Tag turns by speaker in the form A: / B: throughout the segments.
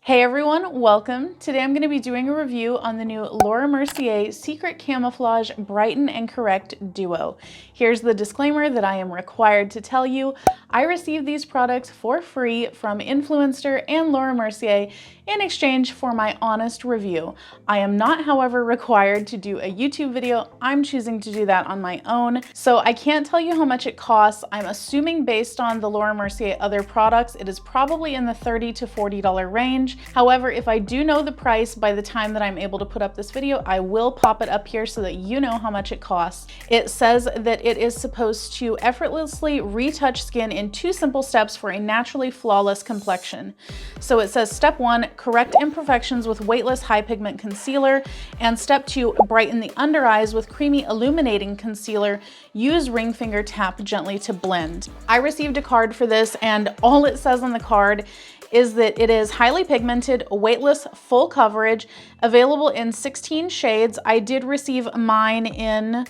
A: Hey everyone, welcome. Today I'm going to be doing a review on the new Laura Mercier Secret Camouflage Brighten and Correct Duo. Here's the disclaimer that I am required to tell you. I received these products for free from Influenster and Laura Mercier in exchange for my honest review. I am not, however, required to do a YouTube video. I'm choosing to do that on my own. So I can't tell you how much it costs. I'm assuming based on the Laura Mercier other products, it is probably in the $30 to $40 range. However, if I do know the price by the time that I'm able to put up this video, I will pop it up here so that you know how much it costs. It says that it is supposed to effortlessly retouch skin in 2 simple steps for a naturally flawless complexion. So it says step 1, correct imperfections with weightless high pigment concealer, and step 2, brighten the under eyes with creamy illuminating concealer. Use ring finger tap gently to blend. I received a card for this, and all it says on the card is that it is highly pigmented, weightless, full coverage, available in 16 shades. I did receive mine in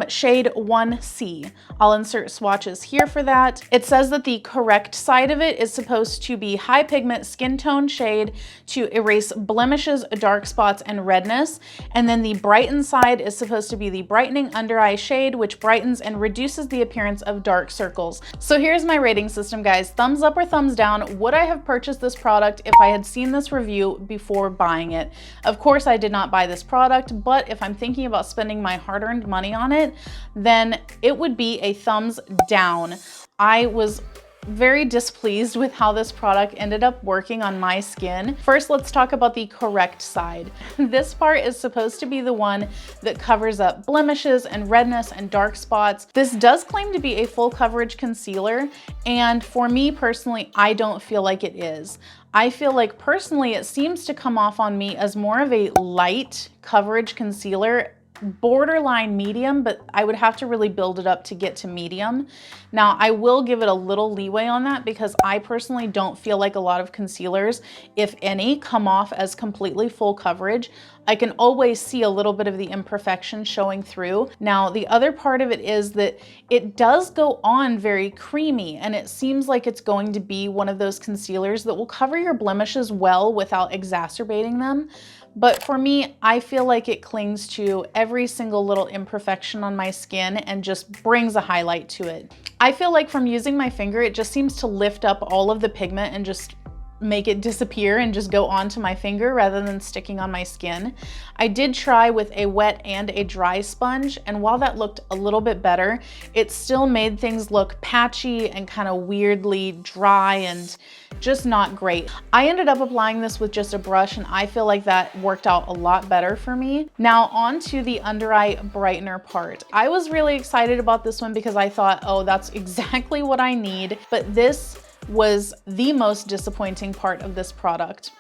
A: shade 1C. I'll insert swatches here for that. It says that the correct side of it is supposed to be high pigment skin tone shade to erase blemishes, dark spots, and redness. And then the brighten side is supposed to be the brightening under eye shade, which brightens and reduces the appearance of dark circles. So here's my rating system, guys. Thumbs up or thumbs down. Would I have purchased this product if I had seen this review before buying it? Of course, I did not buy this product, but if I'm thinking about spending my hard-earned money on it, then it would be a thumbs down. I was very displeased with how this product ended up working on my skin. First, let's talk about the correct side. This part is supposed to be the one that covers up blemishes and redness and dark spots. This does claim to be a full coverage concealer, and for me personally, I don't feel like it is. I feel like personally it seems to come off on me as more of a light coverage concealer, borderline medium, but I would have to really build it up to get to medium. Now, I will give it a little leeway on that because I personally don't feel like a lot of concealers, if any, come off as completely full coverage. I can always see a little bit of the imperfection showing through. Now, the other part of it is that it does go on very creamy, and it seems like it's going to be one of those concealers that will cover your blemishes well without exacerbating them. But for me, I feel like it clings to every single little imperfection on my skin and just brings a highlight to it. I feel like from using my finger, it just seems to lift up all of the pigment and just make it disappear and just go onto my finger rather than sticking on my skin. I did try with a wet and a dry sponge, and while that looked a little bit better, it still made things look patchy and kind of weirdly dry and just not great. I ended up applying this with just a brush, and I feel like that worked out a lot better for me. Now on to the under eye brightener part. I was really excited about this one because I thought, oh, that's exactly what I need, but this was the most disappointing part of this product.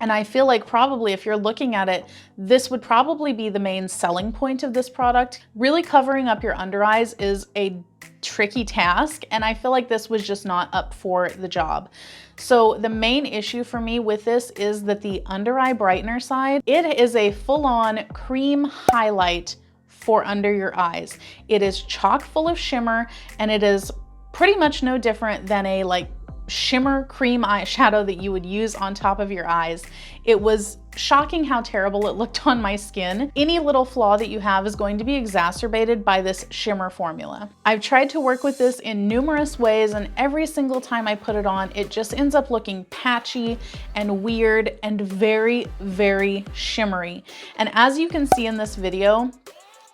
A: And I feel like probably if you're looking at it, this would probably be the main selling point of this product. Really covering up your under eyes is a tricky task, and I feel like this was just not up for the job. So the main issue for me with this is that the under eye brightener side, it is a full-on cream highlight for under your eyes. It is chock full of shimmer, and it is pretty much no different than a shimmer cream eyeshadow that you would use on top of your eyes. It was shocking how terrible it looked on my skin. Any little flaw that you have is going to be exacerbated by this shimmer formula. I've tried to work with this in numerous ways, and every single time I put it on, it just ends up looking patchy and weird and very, very shimmery. And as you can see in this video,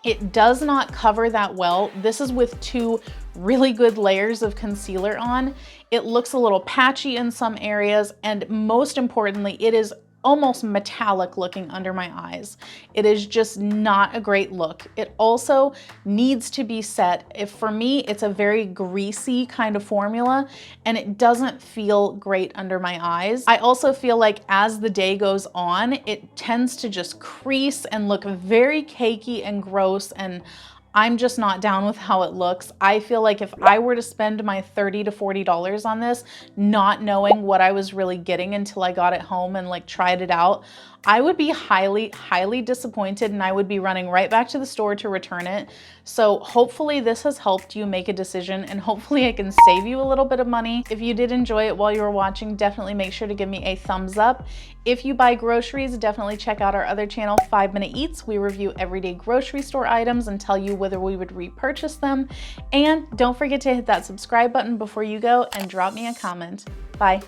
A: it does not cover that well. This is with 2 really good layers of concealer on. It looks a little patchy in some areas, and most importantly, it is almost metallic looking under my eyes. It is just not a great look. It also needs to be set. For me, it's a very greasy kind of formula, and it doesn't feel great under my eyes. I also feel like as the day goes on, it tends to just crease and look very cakey and gross, and I'm just not down with how it looks. I feel like if I were to spend my $30 to $40 on this, not knowing what I was really getting until I got it home and like tried it out, I would be highly, highly disappointed, and I would be running right back to the store to return it. So hopefully this has helped you make a decision, and hopefully I can save you a little bit of money. If you did enjoy it while you were watching, definitely make sure to give me a thumbs up. If you buy groceries, definitely check out our other channel, 5 Minute Eats. We review everyday grocery store items and tell you whether we would repurchase them. And don't forget to hit that subscribe button before you go, and drop me a comment. Bye.